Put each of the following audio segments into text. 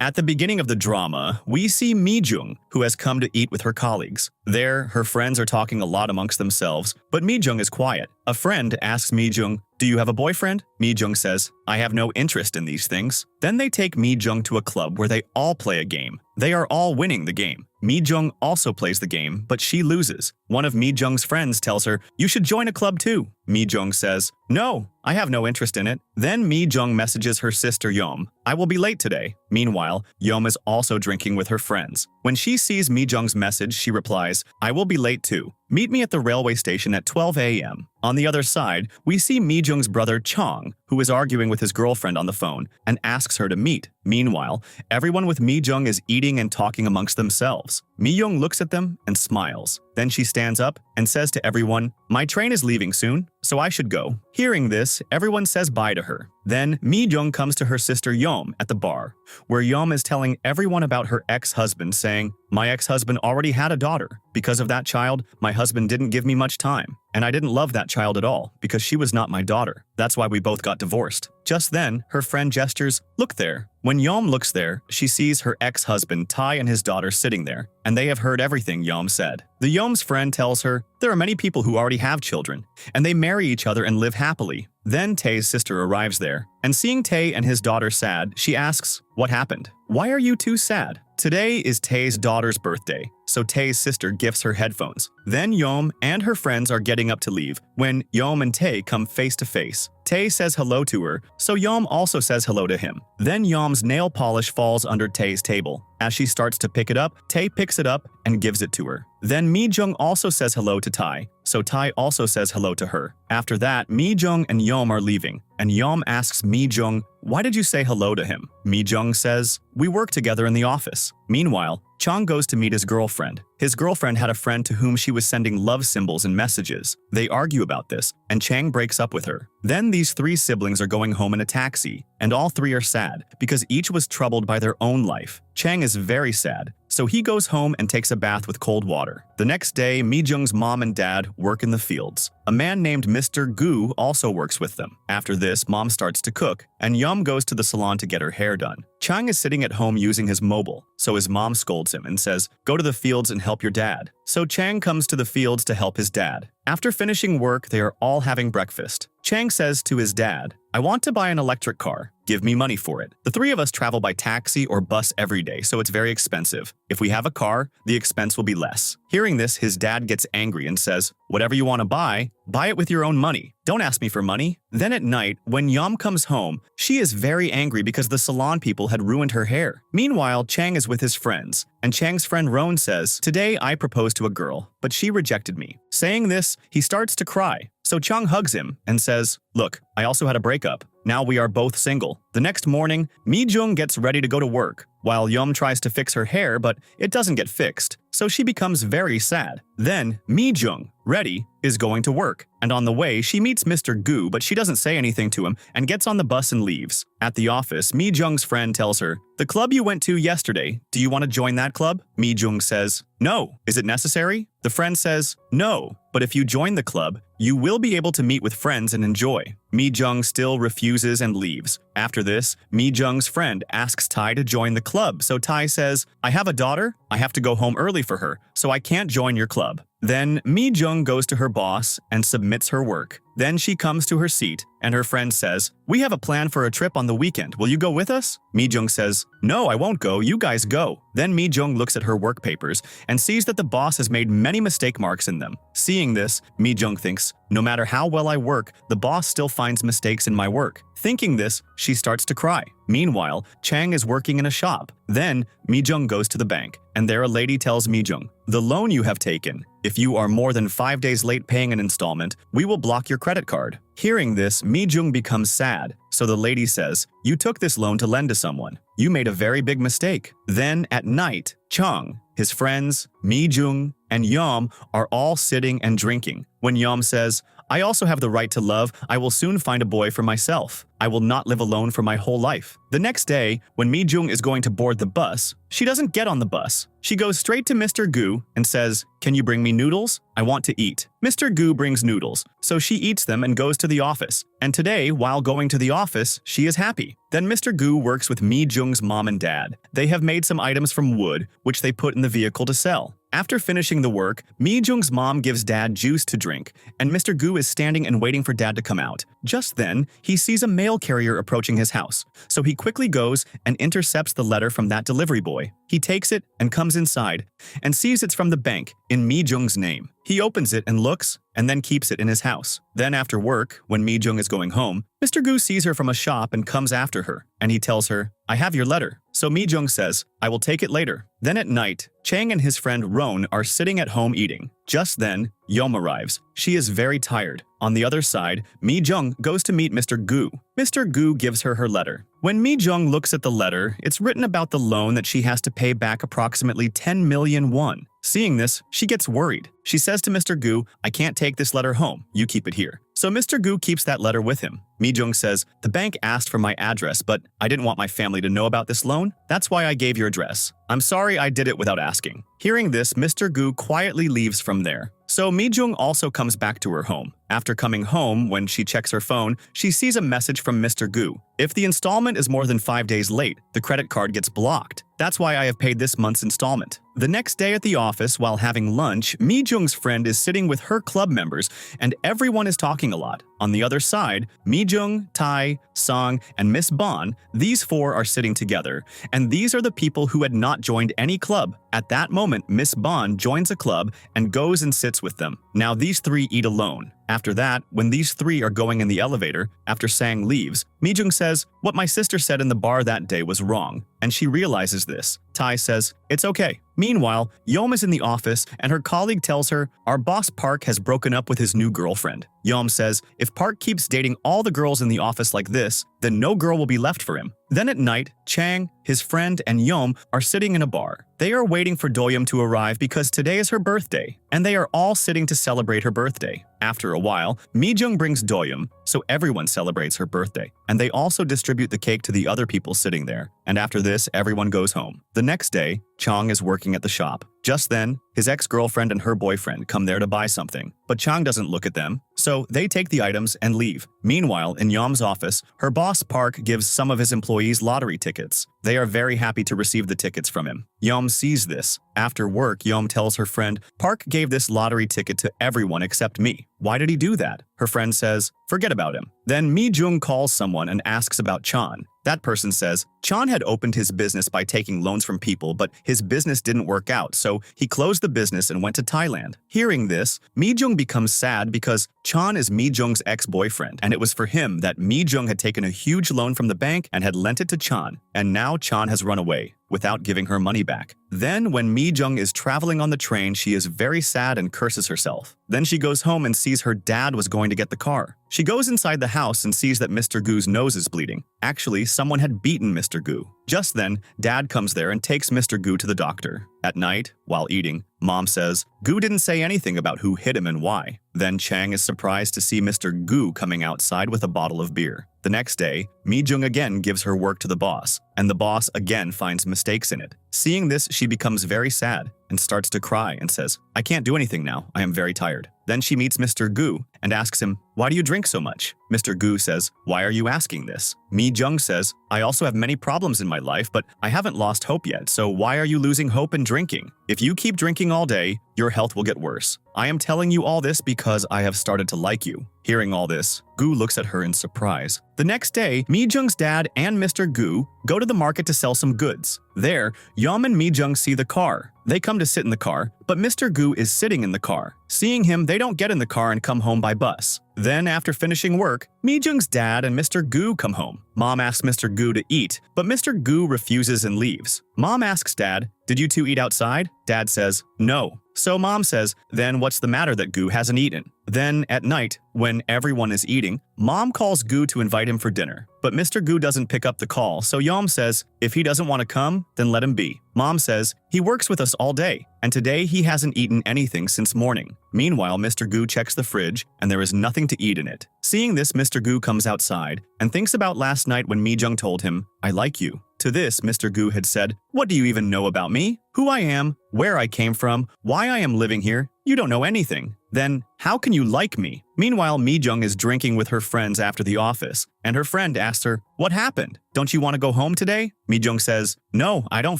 At the beginning of the drama, we see Mijung, who has come to eat with her colleagues. There, her friends are talking a lot amongst themselves, but Mijung is quiet. A friend asks Mijung, "Do you have a boyfriend?" Mijung says, "I have no interest in these things." Then they take Mijung to a club where they all play a game. They are all winning the game. Mijung also plays the game, but she loses. One of Mijung's friends tells her, "You should join a club too." Mijung says, "No, I have no interest in it." Then Mijung messages her sister Yom, "I will be late today." Meanwhile, Yom is also drinking with her friends. When she sees Mijung's message, she replies, "I will be late too. Meet me at the railway station at 12 a.m. On the other side, we see Mijung's brother Chong, who is arguing with his girlfriend on the phone, and asks her to meet. Meanwhile, everyone with Mijung is eating and talking amongst themselves. Mijung looks at them and smiles. Then she stands up and says to everyone, "My train is leaving soon, so I should go." Hearing this, everyone says bye to her. Then Mijung comes to her sister Yom at the bar, where Yom is telling everyone about her ex-husband, saying, "My ex-husband already had a daughter. Because of that child, my husband didn't give me much time. And I didn't love that child at all, because she was not my daughter. That's why we both got divorced." Just then, her friend gestures, "Look there." When Yom looks there, she sees her ex-husband Tai and his daughter sitting there, and they have heard everything Yom said. The Yom's friend tells her, "There are many people who already have children, and they marry each other and live happily." Then Tae's sister arrives there, and seeing Tae and his daughter sad, she asks, "What happened? Why are you two sad?" Today is Tae's daughter's birthday, so Tae's sister gifts her headphones. Then Yom and her friends are getting up to leave when Yom and Tae come face to face. Tae says hello to her, so Yom also says hello to him. Then Yom's nail polish falls under Tae's table. As she starts to pick it up, Tae picks it up and gives it to her. Then Mijung also says hello to Tai, so Tai also says hello to her. After that, Mijung and Yom are leaving, and Yom asks Mijung, "Why did you say hello to him?" Mijung says, "We work together in the office." Meanwhile, Chong goes to meet his girlfriend. His girlfriend had a friend to whom she was sending love symbols and messages. They argue about this, and Chang breaks up with her. Then these three siblings are going home in a taxi, and all three are sad because each was troubled by their own life. Chang is very sad, so he goes home and takes a bath with cold water. The next day, Mijung's mom and dad work in the fields. A man named Mr. Goo also works with them. After this, mom starts to cook, and Yum goes to the salon to get her hair done. Chang is sitting at home using his mobile, so his mom scolds him and says, "Go to the fields and help your dad." So Chang comes to the fields to help his dad. After finishing work, they are all having breakfast. Chang says to his dad, "I want to buy an electric car. Give me money for it. The three of us travel by taxi or bus every day, so it's very expensive. If we have a car, the expense will be less." Hearing this, his dad gets angry and says, "Whatever you want to buy it with your own money. Don't ask me for money." Then at night, when Yum comes home, she is very angry because the salon people had ruined her hair. Meanwhile, Chang is with his friends, and Chang's friend Roan says, "Today I proposed to a girl, but she rejected me." Saying this, he starts to cry. So Chang hugs him and says, "Look, I also had a breakup. Now we are both single." The next morning, Mi-jung gets ready to go to work, while Yum tries to fix her hair, but it doesn't get fixed, so she becomes very sad. Then Mi-jung, ready, is going to work, and on the way, she meets Mr. Goo, but she doesn't say anything to him and gets on the bus and leaves. At the office, Mi-jung's friend tells her, "The club you went to yesterday, do you want to join that club?" Mi-jung says, "No. Is it necessary?" The friend says, "No, but if you join the club, you will be able to meet with friends and enjoy." Mi-jung still refuses and leaves. After this, Mi-jung's friend asks Tai to join the club, so Tai says, "I have a daughter, I have to go home early for her, so I can't join your club." Then Mi-jung goes to her boss and submits her work. Then she comes to her seat, and her friend says, "We have a plan for a trip on the weekend. Will you go with us?" Mi-jung says, "No, I won't go. You guys go." Then Mi-jung looks at her work papers and sees that the boss has made many mistake marks in them. Seeing this, Mi-jung thinks, "No matter how well I work, the boss still finds mistakes in my work." Thinking this, she starts to cry. Meanwhile, Chang is working in a shop. Then, Mi-jung goes to the bank, and there a lady tells Mi-jung, "The loan you have taken, if you are more than 5 days late paying an installment, we will block your credit card." Hearing this, Mi-jung becomes sad, so the lady says, "You took this loan to lend to someone. You made a very big mistake." Then, at night, Chong, his friends, Mi-jung, and Yum are all sitting and drinking. When Yum says, I also have the right to love. I will soon find a boy for myself. I will not live alone for my whole life. The next day, when Mi-jung is going to board the bus, she doesn't get on the bus. She goes straight to Mr. Goo and says, "Can you bring me noodles? I want to eat." Mr. Goo brings noodles, so she eats them and goes to the office. And today, while going to the office, she is happy. Then Mr. Goo works with Mi-jung's mom and dad. They have made some items from wood, which they put in the vehicle to sell. After finishing the work, Mi-jung's mom gives dad juice to drink, and Mr. Goo is standing and waiting for dad to come out. Just then, he sees a mail carrier approaching his house, so he quickly goes and intercepts the letter from that delivery boy. He takes it and comes inside, and sees it's from the bank in Mi-jung's name. He opens it and looks, and then keeps it in his house. Then after work, when Mi-jung is going home, Mr. Goo sees her from a shop and comes after her, and he tells her, "I have your letter." So Mi-jung says, "I will take it later." Then at night, Chang and his friend Ron are sitting at home eating. Just then, Yom arrives. She is very tired. On the other side, Mi-jung goes to meet Mr. Goo. Mr. Goo gives her her letter. When Mi-jung looks at the letter, it's written about the loan that she has to pay back approximately 10 million won. Seeing this, she gets worried. She says to Mr. Goo, "I can't take this letter home. You keep it here." So Mr. Goo keeps that letter with him. Mi-jung says, "The bank asked for my address, but I didn't want my family to know about this loan. That's why I gave your address. I'm sorry I did it without asking." Hearing this, Mr. Goo quietly leaves from there. So Mi-jung also comes back to her home. After coming home, when she checks her phone, she sees a message from Mr. Goo. If the installment is more than 5 days late, the credit card gets blocked. That's why I have paid this month's installment. The next day at the office, while having lunch, Mi-jung's friend is sitting with her club members, and everyone is talking a lot. On the other side, Mi-jung, Tai, Song, and Miss Bon, these four are sitting together, and these are the people who had not joined any club. At that moment, Miss Bon joins a club and goes and sits with them. Now these three eat alone. After that, when these three are going in the elevator, after Sang leaves, Mi-jung says, "What my sister said in the bar that day was wrong," and she realizes this. Tai says, "It's okay." Meanwhile, Yom is in the office and her colleague tells her, "Our boss Park has broken up with his new girlfriend." Yom says, "If Park keeps dating all the girls in the office like this, then no girl will be left for him." Then at night, Chang, his friend, and Yom are sitting in a bar. They are waiting for Doyum to arrive because today is her birthday, and they are all sitting to celebrate her birthday. After a while, Mi-jung brings Doyum, so everyone celebrates her birthday, and they also distribute the cake to the other people sitting there. And after this, everyone goes home. The next day, Chong is working at the shop. Just then, his ex-girlfriend and her boyfriend come there to buy something, but Chong doesn't look at them, so they take the items and leave. Meanwhile, in Yom's office, her boss Park gives some of his employees lottery tickets. They are very happy to receive the tickets from him. Yom sees this. After work, Yom tells her friend, "Park gave this lottery ticket to everyone except me. Why did he do that?" Her friend says, "Forget about him." Then Mi-jung calls someone and asks about Chan. That person says, Chan had opened his business by taking loans from people, but his business didn't work out, so he closed the business and went to Thailand. Hearing this, Mi-jung becomes sad because Chan is Mi-jung's ex-boyfriend, and it was for him that Mi-jung had taken a huge loan from the bank and had lent it to Chan, and now Chan has run away without giving her money back. Then, when Mi-jung is traveling on the train, she is very sad and curses herself. Then she goes home and sees her dad was going to get the car. She goes inside the house and sees that Mr. Goo's nose is bleeding. Actually, someone had beaten Mr. Goo. Just then, Dad comes there and takes Mr. Goo to the doctor. At night, while eating, Mom says, Goo didn't say anything about who hit him and why. Then Chang is surprised to see Mr. Goo coming outside with a bottle of beer. The next day, Mi-jung again gives her work to the boss, and the boss again finds mistakes in it. Seeing this, she becomes very sad and starts to cry and says, I can't do anything now, I am very tired. Then she meets Mr. Goo and asks him, why do you drink so much? Mr. Goo says, why are you asking this? Mi-jung says, I also have many problems in my life, but I haven't lost hope yet, so why are you losing hope and drinking? If you keep drinking all day, your health will get worse. I am telling you all this because I have started to like you. Hearing all this, Goo looks at her in surprise. The next day, Mi-jung's dad and Mr. Goo go to the market to sell some goods. There, Yom and Mi-jung see the car. They come to sit in the car, but Mr. Goo is sitting in the car. Seeing him, they don't get in the car and come home by bus. Then, after finishing work, Mi-jung's dad and Mr. Goo come home. Mom asks Mr. Goo to eat, but Mr. Goo refuses and leaves. Mom asks Dad, did you two eat outside? Dad says, no. So Mom says, then what's the matter that Goo hasn't eaten? Then, at night, when everyone is eating, Mom calls Goo to invite him for dinner. But Mr. Goo doesn't pick up the call, so Yom says, if he doesn't want to come, then let him be. Mom says, he works with us all day, and today he hasn't eaten anything since morning. Meanwhile, Mr. Goo checks the fridge, and there is nothing to eat in it. Seeing this, Mr. Goo comes outside and thinks about last night when Mi-jung told him, I like you. To this, Mr. Goo had said, what do you even know about me? Who I am? Where I came from? Why I am living here? You don't know anything. Then, how can you like me? Meanwhile, Mi-jung is drinking with her friends after the office, and her friend asks her, what happened? Don't you want to go home today? Mi-jung says, no, I don't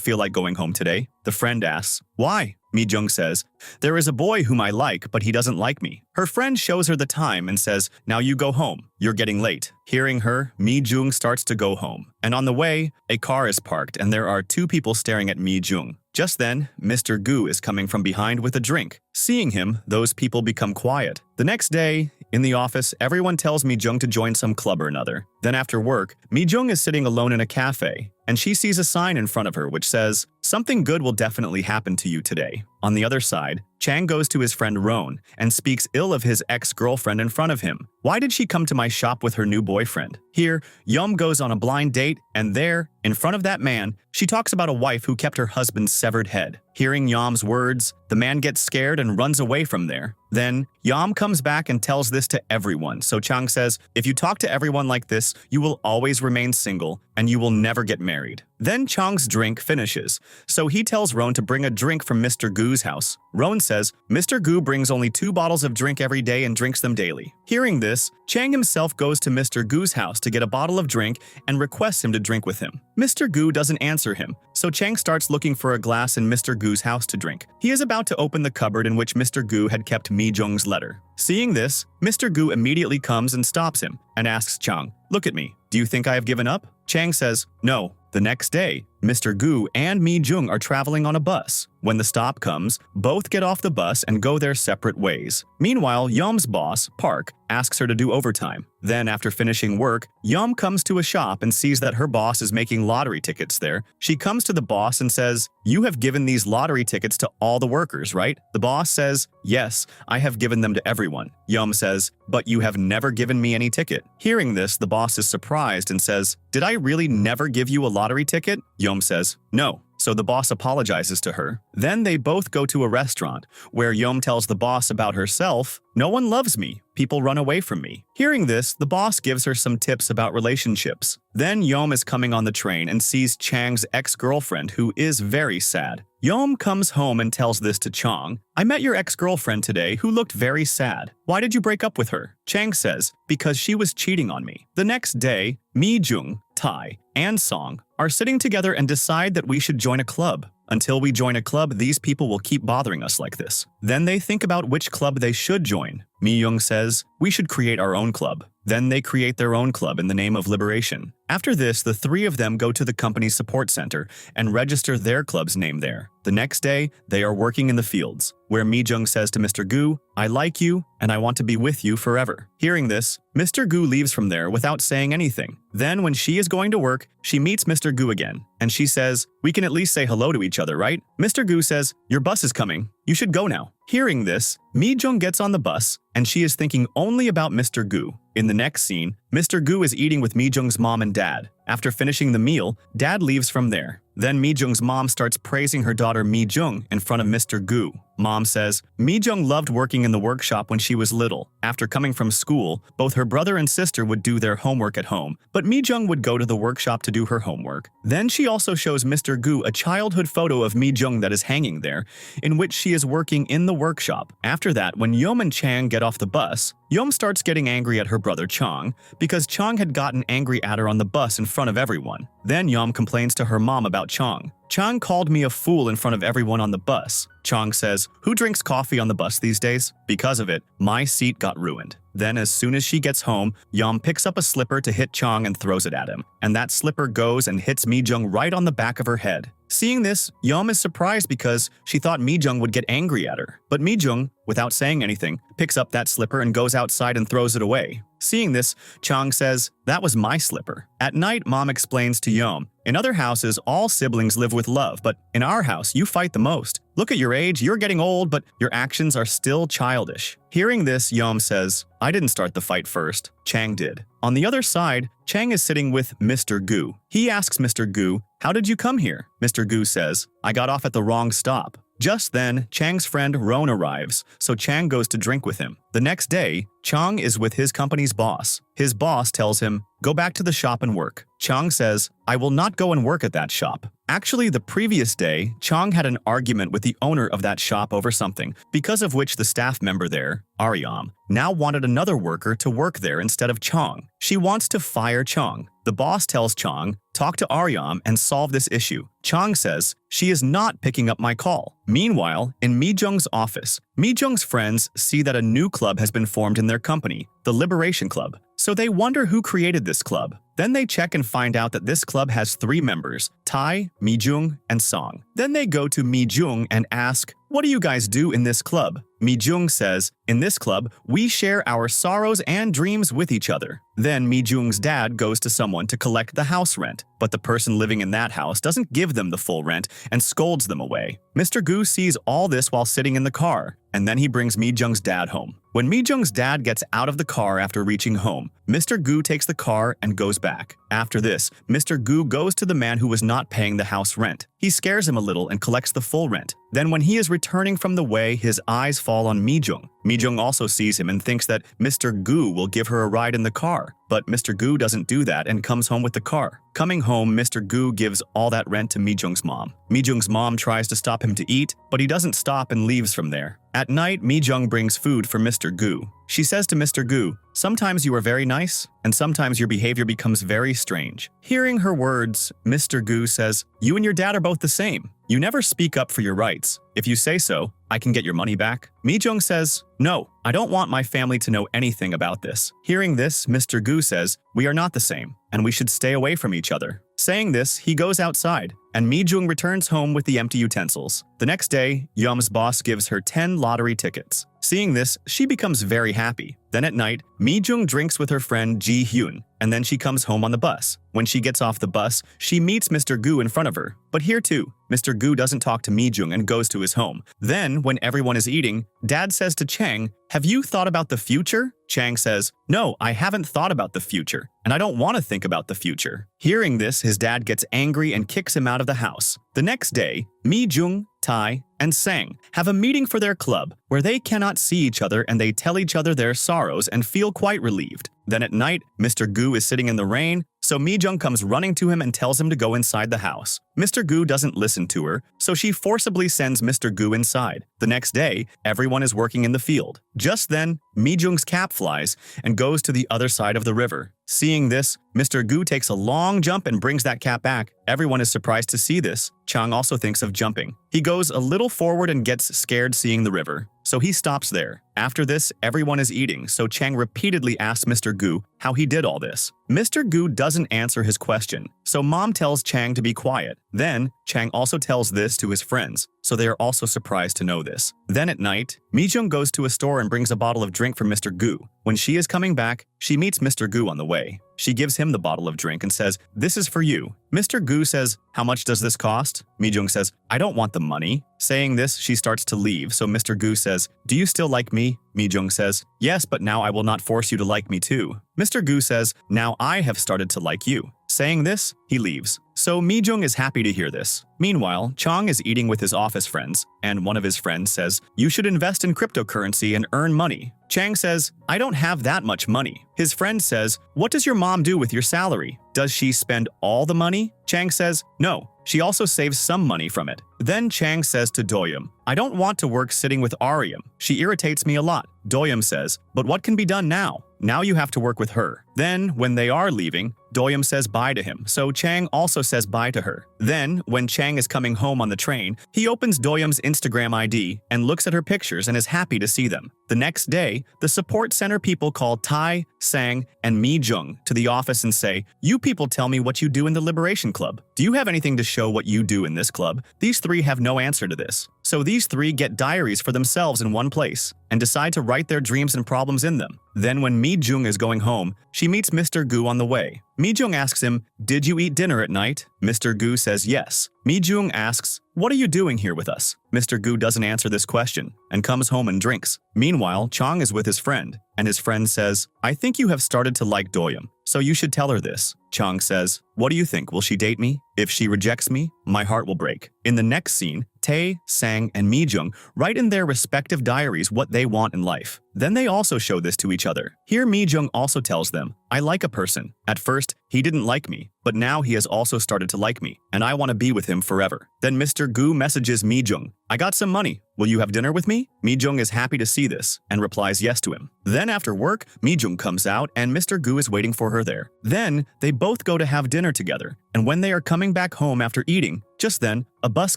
feel like going home today. The friend asks, why? Mi-jung says, there is a boy whom I like, but he doesn't like me. Her friend shows her the time and says, now you go home. You're getting late. Hearing her, Mi-jung starts to go home. And on the way, a car is parked and there are two people staring at Mi-jung. Just then, Mr. Goo is coming from behind with a drink. Seeing him, those people become quiet. The next day, in the office, everyone tells Mi-jung to join some club or another. Then after work, Mi-jung is sitting alone in a cafe, and she sees a sign in front of her which says, something good will definitely happen to you today. On the other side, Chang goes to his friend Roan and speaks ill of his ex-girlfriend in front of him. Why did she come to my shop with her new boyfriend? Here, Yum goes on a blind date, and there, in front of that man, she talks about a wife who kept her husband's severed head. Hearing Yam's words, the man gets scared and runs away from there. Then, Yam comes back and tells this to everyone, so Chang says, if you talk to everyone like this, you will always remain single, and you will never get married. Then Chang's drink finishes, so he tells Roan to bring a drink from Mr. Goo's house. Roan says, Mr. Goo brings only 2 bottles of drink every day and drinks them daily. Hearing this, Chang himself goes to Mr. Goo's house to get a bottle of drink and requests him to drink with him. Mr. Goo doesn't answer him, so Chang starts looking for a glass in Mr. Goo's house to drink. He is about to open the cupboard in which Mr. Goo had kept Mi-jung's letter. Seeing this, Mr. Goo immediately comes and stops him and asks Chang, look at me, do you think I have given up? Chang says, no. The next day, Mr. Goo and Mi-jung are traveling on a bus. When the stop comes, both get off the bus and go their separate ways. Meanwhile, Yum's boss, Park, asks her to do overtime. Then, after finishing work, Yum comes to a shop and sees that her boss is making lottery tickets there. She comes to the boss and says, you have given these lottery tickets to all the workers, right? The boss says, yes, I have given them to everyone. Yum says, but you have never given me any ticket. Hearing this, the boss is surprised and says, did I really never give you a lottery ticket? Yum says, no. So the boss apologizes to her. Then they both go to a restaurant, where Yum tells the boss about herself, no one loves me, people run away from me. Hearing this, the boss gives her some tips about relationships. Then Yum is coming on the train and sees Chang's ex-girlfriend, who is very sad. Yum comes home and tells this to Chong. I met your ex-girlfriend today who looked very sad. Why did you break up with her? Chang says, because she was cheating on me. The next day, Mi-jung, Tai, and Song are sitting together and decide that we should join a club. Until we join a club, these people will keep bothering us like this. Then they think about which club they should join. Mi-jung says, we should create our own club. Then they create their own club in the name of Liberation. After this, the 3 of them go to the company's support center and register their club's name there. The next day, they are working in the fields, where Mi-jung says to Mr. Goo, I like you and I want to be with you forever. Hearing this, Mr. Goo leaves from there without saying anything. Then when she is going to work, she meets Mr. Goo again, and she says, we can at least say hello to each other, right? Mr. Goo says, your bus is coming. You should go now. Hearing this, Mi-jung gets on the bus, and she is thinking only about Mr. Goo. In the next scene, Mr. Goo is eating with Mi-jung's mom and dad. After finishing the meal, Dad leaves from there. Then Mi-jung's mom starts praising her daughter Mi-jung in front of Mr. Goo. Mom says, Mi-jung loved working in the workshop when she was little. After coming from school, both her brother and sister would do their homework at home, but Mi-jung would go to the workshop to do her homework. Then she also shows Mr. Goo a childhood photo of Mi-jung that is hanging there, in which she is working in the workshop. After that, when Yum and Chang get off the bus, Yum starts getting angry at her brother Chong because Chong had gotten angry at her on the bus in front of everyone. Then Yum complains to her mom about Chong. Chong called me a fool in front of everyone on the bus. Chong says, who drinks coffee on the bus these days? Because of it, my seat got ruined. Then as soon as she gets home, Yum picks up a slipper to hit Chong and throws it at him. And that slipper goes and hits Mi-jung right on the back of her head. Seeing this, Yeom is surprised because she thought Mijung would get angry at her. But Mijung, without saying anything, picks up that slipper and goes outside and throws it away. Seeing this, Chong says, "That was my slipper." At night, Mom explains to Yeom, "In other houses, all siblings live with love, but in our house, you fight the most. Look at your age, you're getting old, but your actions are still childish." Hearing this, Yeom says, "I didn't start the fight first. Chang did." On the other side, Chang is sitting with Mr. Goo. He asks Mr. Goo, "How did you come here?" Mr. Goo says, "I got off at the wrong stop." Just then, Chang's friend Ron arrives, so Chang goes to drink with him. The next day, Chong is with his company's boss. His boss tells him, "Go back to the shop and work." Chong says, "I will not go and work at that shop." Actually, the previous day, Chong had an argument with the owner of that shop over something, because of which the staff member there, Aryam, now wanted another worker to work there instead of Chong. She wants to fire Chong. The boss tells Chong, "Talk to Aryam and solve this issue." Chong says, "She is not picking up my call." Meanwhile, in Mijung's office, Mijung's friends see that a new club has been formed in their company, the Liberation Club. So they wonder who created this club. Then they check and find out that this club has 3 members, Tai, Mijung, and Song. Then they go to Mijung and ask, "What do you guys do in this club?" Mijung says, "In this club, we share our sorrows and dreams with each other." Then Mijung's dad goes to someone to collect the house rent, but the person living in that house doesn't give them the full rent and scolds them away. Mr. Goo sees all this while sitting in the car, and then he brings Mijung's dad home. When Mijung's dad gets out of the car after reaching home, Mr. Goo takes the car and goes back. After this, Mr. Goo goes to the man who was not paying the house rent. He scares him a little and collects the full rent. Then when he is returning from the way, his eyes fall on Mijung. Mijung also sees him and thinks that Mr. Goo will give her a ride in the car. But Mr. Goo doesn't do that and comes home with the car. Coming home, Mr. Goo gives all that rent to Mijung's mom. Mijung's mom tries to stop him to eat, but he doesn't stop and leaves from there. At night, Mijung brings food for Mr. Goo. She says to Mr. Goo, "Sometimes you are very nice, and sometimes your behavior becomes very strange." Hearing her words, Mr. Goo says, "You and your dad are both the same. You never speak up for your rights. If you say so, I can get your money back." Mijung says, "No, I don't want my family to know anything about this." Hearing this, Mr. Goo says, "We are not the same, and we should stay away from each other." Saying this, he goes outside, and Mijung returns home with the empty utensils. The next day, Yeom's boss gives her 10 lottery tickets. Seeing this, she becomes very happy. Then at night, Mijung drinks with her friend Ji Hyun, and then she comes home on the bus. When she gets off the bus, she meets Mr. Goo in front of her. But here too, Mr. Goo doesn't talk to Mijung and goes to his home. Then, when everyone is eating, Dad says to Chang, "Have you thought about the future?" Chang says, "No, I haven't thought about the future, and I don't want to think about the future." Hearing this, his dad gets angry and kicks him out of the house. The next day, Mijung, Tai, and Sang have a meeting for their club where they cannot see each other and they tell each other their sorrows and feel quite relieved. Then at night, Mr. Goo is sitting in the rain, so Mijung comes running to him and tells him to go inside the house. Mr. Goo doesn't listen to her, so she forcibly sends Mr. Goo inside. The next day, everyone is working in the field. Just then, Mijung's cap flies and goes to the other side of the river. Seeing this, Mr. Goo takes a long jump and brings that cap back. Everyone is surprised to see this. Chong also thinks of jumping. He goes a little forward and gets scared seeing the river, so he stops there. After this, everyone is eating, so Chang repeatedly asks Mr. Goo how he did all this. Mr. Goo doesn't answer his question, so Mom tells Chang to be quiet. Then, Chang also tells this to his friends, so they are also surprised to know this. Then at night, Mijung goes to a store and brings a bottle of drink for Mr. Goo. When she is coming back, she meets Mr. Goo on the way. She gives him the bottle of drink and says, "This is for you." Mr. Goo says, "How much does this cost?" Mijung says, "I don't want the money." Saying this, she starts to leave, so Mr. Goo says, "Do you still like me?" Mijung says, "Yes, but now I will not force you to like me too." Mr. Goo says, "Now I have started to like you." Saying this, he leaves. So Mijung is happy to hear this. Meanwhile, Chong is eating with his office friends, and one of his friends says, "You should invest in cryptocurrency and earn money." Chang says, "I don't have that much money." His friend says, "What does your mom do with your salary? Does she spend all the money?" Chang says, "No, she also saves some money from it." Then Chang says to Doyum, "I don't want to work sitting with Aryam. She irritates me a lot." Doyum says, "But what can be done now? Now you have to work with her." Then, when they are leaving, Doyum says bye to him, so Chang also says bye to her. Then, when Chang is coming home on the train, he opens Doyum's Instagram ID and looks at her pictures and is happy to see them. The next day, the support center people call Tai, Sang, and Mi-jung to the office and say, "You people tell me what you do in the Liberation Club. Do you have anything to show what you do in this club?" These three have no answer to this. So these three get diaries for themselves in one place and decide to write their dreams and problems in them. Then when Mi-jung is going home, she meets Mr. Goo on the way. Mi-jung asks him, "Did you eat dinner at night?" Mr. Goo says yes. Mi-jung asks, "What are you doing here with us?" Mr. Goo doesn't answer this question and comes home and drinks. Meanwhile, Chong is with his friend, and his friend says, "I think you have started to like Doyum, so you should tell her this." Chong says, "What do you think? Will she date me? If she rejects me, my heart will break." In the next scene, Tae, Sang, and Mi-jung write in their respective diaries what they want in life. Then they also show this to each other. Here Mi-jung also tells them, "I like a person. At first, he didn't like me, but now he has also started to like me, and I want to be with him forever." Then Mr. Goo messages Mi-jung, "I got some money. Will you have dinner with me?" Mi-jung is happy to see this and replies yes to him. Then after work, Mi-jung comes out and Mr. Goo is waiting for her there. Then they both go to have dinner together, and when they are coming back home after eating, just then, a bus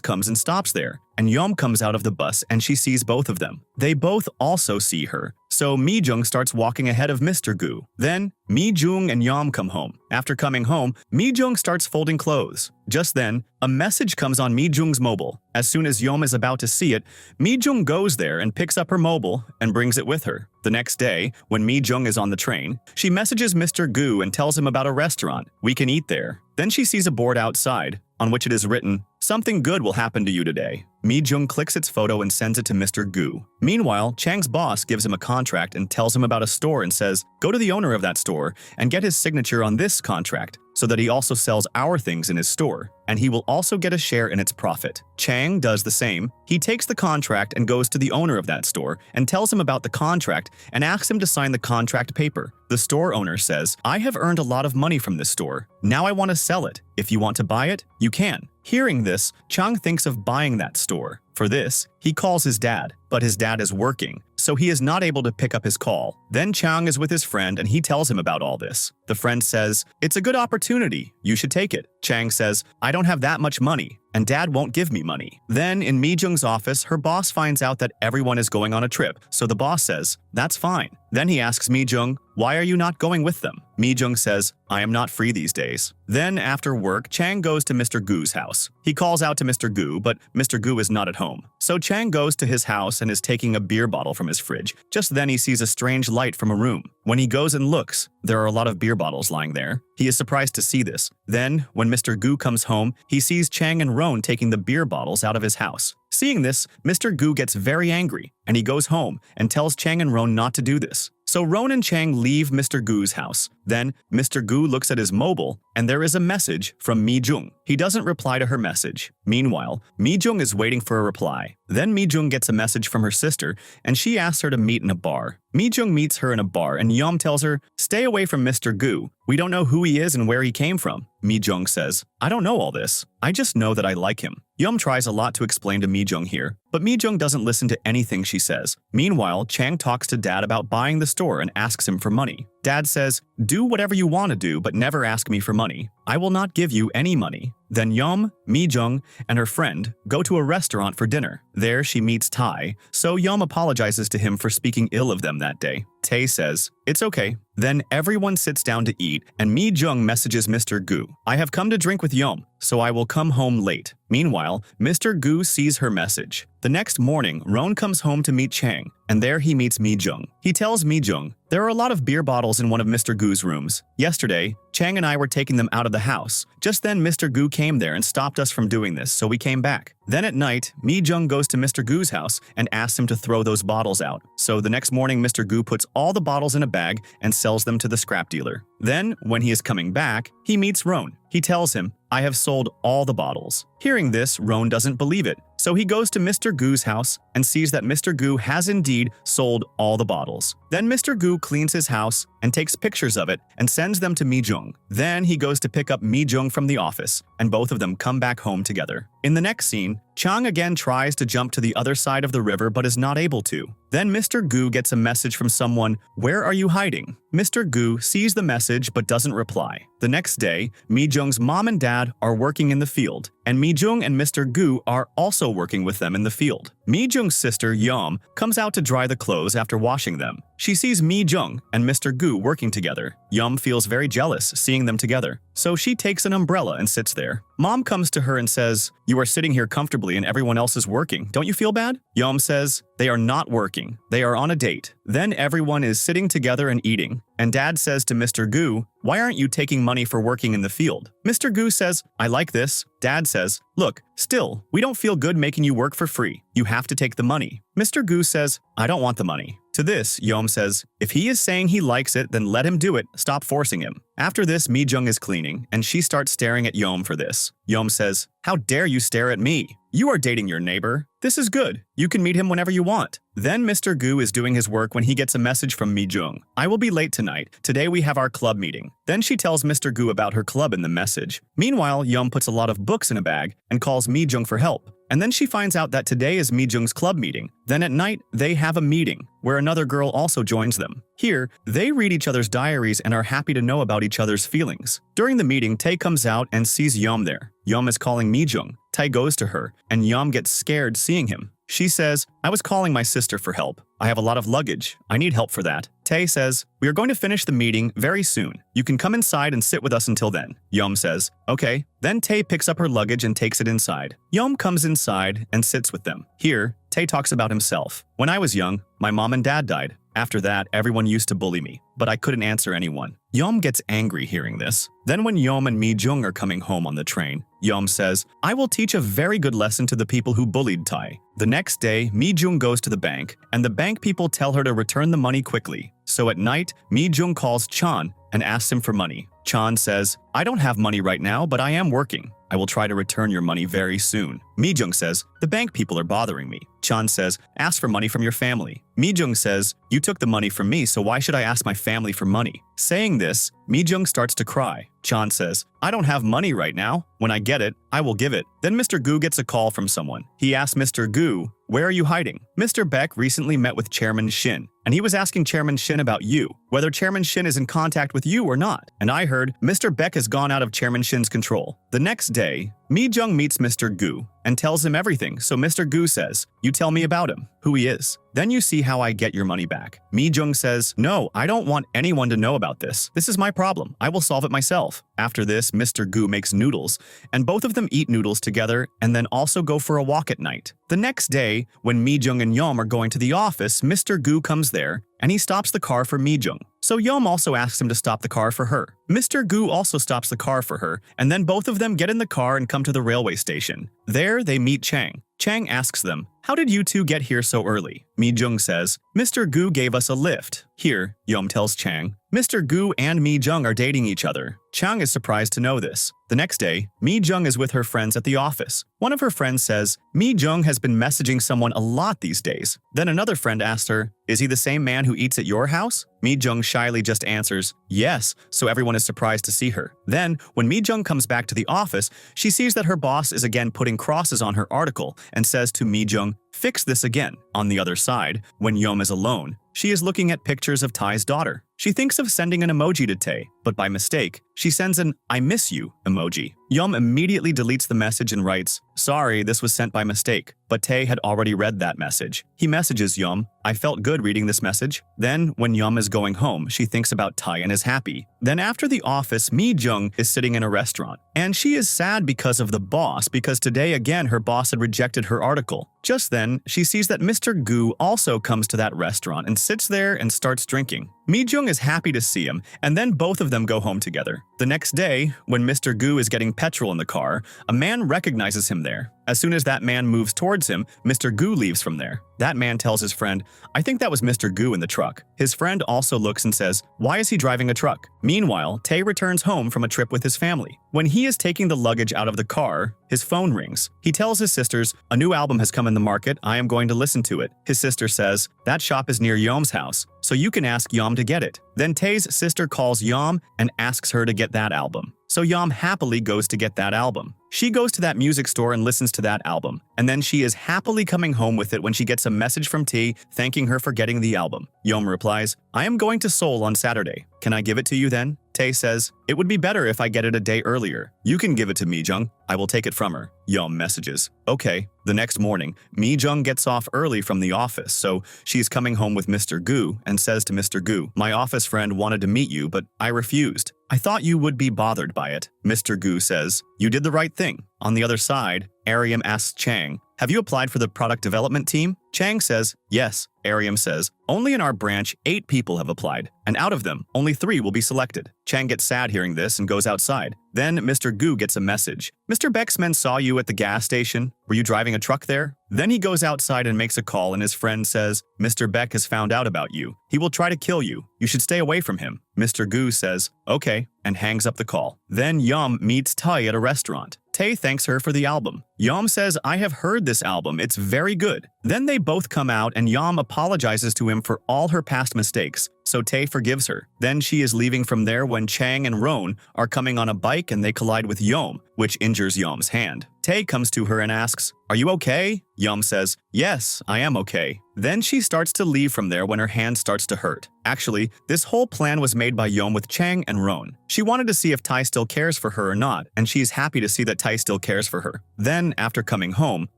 comes and stops there, and Yom comes out of the bus and she sees both of them. They both also see her, so Mi-jung starts walking ahead of Mr. Goo. Then, Mi-jung and Yom come home. After coming home, Mi-jung starts folding clothes. Just then, a message comes on Mi-jung's mobile. As soon as Yom is about to see it, Mi-jung goes there and picks up her mobile and brings it with her. The next day, when Mi-jung is on the train, she messages Mr. Goo and tells him about a restaurant. "We can eat there." Then she sees a board outside, on which it is written, "Something good will happen to you today." Mi-jung clicks its photo and sends it to Mr. Goo. Meanwhile, Chang's boss gives him a contract and tells him about a store and says, "Go to the owner of that store and get his signature on this contract so that he also sells our things in his store, and he will also get a share in its profit." Chang does the same. He takes the contract and goes to the owner of that store and tells him about the contract and asks him to sign the contract paper. The store owner says, "I have earned a lot of money from this store. Now I want to sell it. If you want to buy it, you can." Hearing this, Chang thinks of buying that store. For this, he calls his dad, but his dad is working, so he is not able to pick up his call. Then Chang is with his friend and he tells him about all this. The friend says, "It's a good opportunity. You should take it." Chang says, "I don't have that much money, and dad won't give me money." Then in Mi-jung's office, her boss finds out that everyone is going on a trip, so the boss says, "That's fine." Then he asks Mi-jung, "Why are you not going with them?" Mi-jung says, "I am not free these days." Then after work, Chang goes to Mr. Goo's house. He calls out to Mr. Goo, but Mr. Goo is not at home. So Chang goes to his house and is taking a beer bottle from his fridge. Just then he sees a strange light from a room. When he goes and looks, there are a lot of beer bottles lying there. He is surprised to see this. Then, when Mr. Goo comes home, he sees Chang and Roan taking the beer bottles out of his house. Seeing this, Mr. Goo gets very angry, and he goes home and tells Chang and Roan not to do this. So Roan and Chang leave Mr. Goo's house. Then, Mr. Goo looks at his mobile, and there is a message from Mi-jung. He doesn't reply to her message. Meanwhile, Mi-jung is waiting for a reply. Then Mi-jung gets a message from her sister, and she asks her to meet in a bar. Mi-jung meets her in a bar, and Yom tells her, "Stay away from Mr. Goo. We don't know who he is and where he came from." Mi-jung says, "I don't know all this. I just know that I like him." Yum tries a lot to explain to Mi-jung here, but Mi-jung doesn't listen to anything she says. Meanwhile, Chang talks to Dad about buying the store and asks him for money. Dad says, "Do whatever you want to do, but never ask me for money. I will not give you any money." Then Yum, Mi-jung, and her friend go to a restaurant for dinner. There she meets Tai, so Yum apologizes to him for speaking ill of them that day. Tae says, "It's okay." Then everyone sits down to eat, and Mi-jung messages Mr. Goo, "I have come to drink with Yum, so I will come home late." Meanwhile, Mr. Goo sees her message. The next morning, Roan comes home to meet Chang, and there he meets Mi-jung. He tells Mi-jung, "There are a lot of beer bottles in one of Mr. Goo's rooms. Yesterday, Chang and I were taking them out of the house. Just then Mr. Goo came there and stopped us from doing this, so we came back." Then at night, Mi-jung goes to Mr. Goo's house and asks him to throw those bottles out. So the next morning, Mr. Goo puts all the bottles in a bag and sells them to the scrap dealer. Then, when he is coming back, he meets Roan. He tells him, "I have sold all the bottles." Hearing this, Roan doesn't believe it, so he goes to Mr. Goo's house and sees that Mr. Goo has indeed sold all the bottles. Then Mr. Goo cleans his house and takes pictures of it and sends them to Mi-jung. Then he goes to pick up Mi-jung from the office, and both of them come back home together. In the next scene, Chang again tries to jump to the other side of the river but is not able to. Then Mr. Goo gets a message from someone, "Where are you hiding?" Mr. Goo sees the message but doesn't reply. The next day, Mi-jung's mom and dad are working in the field, and Mi-jung and Mr. Goo are also working with them in the field. Mi-jung's sister, Yeom, comes out to dry the clothes after washing them. She sees Mi-jung and Mr. Goo working together. Yeom feels very jealous seeing them together, so she takes an umbrella and sits there. Mom comes to her and says, "You are sitting here comfortably and everyone else is working. Don't you feel bad?" Yeom says, "They are not working. They are on a date." Then everyone is sitting together and eating, and Dad says to Mr. Goo, "Why aren't you taking money for working in the field?" Mr. Goo says, "I like this." Dad says, "Look, still, we don't feel good making you work for free. You have to take the money." Mr. Goo says, "I don't want the money." To this, Yeom says, "If he is saying he likes it, then let him do it. Stop forcing him." After this, Mi-jung is cleaning, and she starts staring at Yeom for this. Yeom says, "How dare you stare at me? You are dating your neighbor. This is good. You can meet him whenever you want." Then Mr. Goo is doing his work when he gets a message from Mi-jung. "I will be late tonight. Today we have our club meeting." Then she tells Mr. Goo about her club in the message. Meanwhile, Yeom puts a lot of books in a bag and calls Mi-jung for help. And then she finds out that today is Mi-jung's club meeting. Then at night, they have a meeting, where another girl also joins them. Here, they read each other's diaries and are happy to know about each other's feelings. During the meeting, Tae comes out and sees Yeom there. Yeom is calling Mi-jung. Tae goes to her, and Yeom gets scared seeing him. She says, "I was calling my sister for help. I have a lot of luggage. I need help for that." Tae says, "We are going to finish the meeting very soon. You can come inside and sit with us until then." Yeom says, "Okay." Then Tae picks up her luggage and takes it inside. Yeom comes inside and sits with them. Here, Tae talks about himself. "When I was young, my mom and dad died. After that, everyone used to bully me, but I couldn't answer anyone." Yeom gets angry hearing this. Then when Yeom and Mi-jung are coming home on the train, Yeom says, "I will teach a very good lesson to the people who bullied Tae." The next day, Mi-jung goes to the bank, and the bank people tell her to return the money quickly. So at night, Mi-jung calls Chong and asks him for money. Chong says, "I don't have money right now, but I am working. I will try to return your money very soon." Mi-jung says, "The bank people are bothering me." Chong says, "Ask for money from your family." Mi-jung says, "You took the money from me, so why should I ask my family for money?" Saying this, Mi-jung starts to cry. Chong says, "I don't have money right now. When I get it, I will give it." Then Mr. Goo gets a call from someone. He asks Mr. Goo, "Where are you hiding?" Mr. Beck recently met with Chairman Shin, and he was asking Chairman Shin about you, whether Chairman Shin is in contact with you or not. And I heard Mr. Beck has gone out of Chairman Shin's control. The next day, Mi-jung meets Mr. Goo and tells him everything, so Mr. Goo says, "You tell me about him, who he is. Then you see how I get your money back." Mi-jung says, "No, I don't want anyone to know about this. This is my problem. I will solve it myself." After this, Mr. Goo makes noodles, and both of them eat noodles together and then also go for a walk at night. The next day, when Mi-jung and Yeom are going to the office, Mr. Goo comes there, and he stops the car for Mi-jung. So Yeom also asks him to stop the car for her. Mr. Goo also stops the car for her, and then both of them get in the car and come to the railway station. There, they meet Chang. Chang asks them, "How did you two get here so early?" Mi-jung says, "Mr. Goo gave us a lift." Here, Yeom tells Chang, "Mr. Goo and Mi-jung are dating each other." Chang is surprised to know this. The next day, Mi-jung is with her friends at the office. One of her friends says, "Mi-jung has been messaging someone a lot these days." Then another friend asks her, "Is he the same man who eats at your house?" Mi-jung shyly just answers, "Yes," so everyone is surprised to see her. Then, when Mi-jung comes back to the office, she sees that her boss is again putting crosses on her article and says to Mi-jung, "Fix this again." On the other side, when Yeom is alone, she is looking at pictures of Tae's daughter. She thinks of sending an emoji to Tae, but by mistake, she sends an "I miss you" emoji. Yeom immediately deletes the message and writes, "Sorry, this was sent by mistake." But Tae had already read that message. He messages Yeom, "I felt good reading this message." Then, when Yeom is going home, she thinks about Tae and is happy. Then after the office, Mi-jung is sitting in a restaurant. And she is sad because of the boss, because today again her boss had rejected her article. Just then, she sees that Mr. Goo also comes to that restaurant and sits there and starts drinking. Mi-jung is happy to see him, and then both of them go home together. The next day, when Mr. Goo is getting petrol in the car, a man recognizes him there. As soon as that man moves towards him, Mr. Goo leaves from there. That man tells his friend, "I think that was Mr. Goo in the truck." His friend also looks and says, "Why is he driving a truck?" Meanwhile, Tae returns home from a trip with his family. When he is taking the luggage out of the car, his phone rings. He tells his sisters, "A new album has come in the market, I am going to listen to it." His sister says, "That shop is near Yeom's house, so you can ask Yeom to get it." Then Tae's sister calls Yeom and asks her to get that album. So Yeom happily goes to get that album. She goes to that music store and listens to that album, and then she is happily coming home with it when she gets a message from T thanking her for getting the album. Yom replies, I am going to Seoul on Saturday. Can I give it to you then? Tae says, it would be better if I get it a day earlier. You can give it to Mijung. I will take it from her. Yom messages, okay. The next morning, Mijung gets off early from the office, so she's coming home with Mr. Goo and says to Mr. Goo, my office friend wanted to meet you, but I refused. I thought you would be bothered by it. Mr. Goo says, you did the right thing. On the other side, Ariam asks Chang, have you applied for the product development team? Chang says, yes. Ariam says, only in our branch 8 people have applied, and out of them, only 3 will be selected. Chang gets sad hearing this and goes outside. Then Mr. Goo gets a message. Mr. Beck's men saw you at the gas station. Were you driving a truck there? Then he goes outside and makes a call, and his friend says, Mr. Beck has found out about you. He will try to kill you. You should stay away from him. Mr. Goo says, okay, and hangs up the call. Then Yum meets Tae at a restaurant. Tae thanks her for the album. Yum says, I have heard this album, it's very good. Then they both come out and Yum apologizes to him for all her past mistakes, so Tae forgives her. Then she is leaving from there when Chang and Roan are coming on a bike and they collide with Yum, which injures Yum's hand. Tae comes to her and asks, are you okay? Yum says, yes, I am okay. Then she starts to leave from there when her hand starts to hurt. Actually, this whole plan was made by Yum with Chang and Roan. She wanted to see if Tai still cares for her or not, and she's happy to see that Tai still cares for her. Then, after coming home,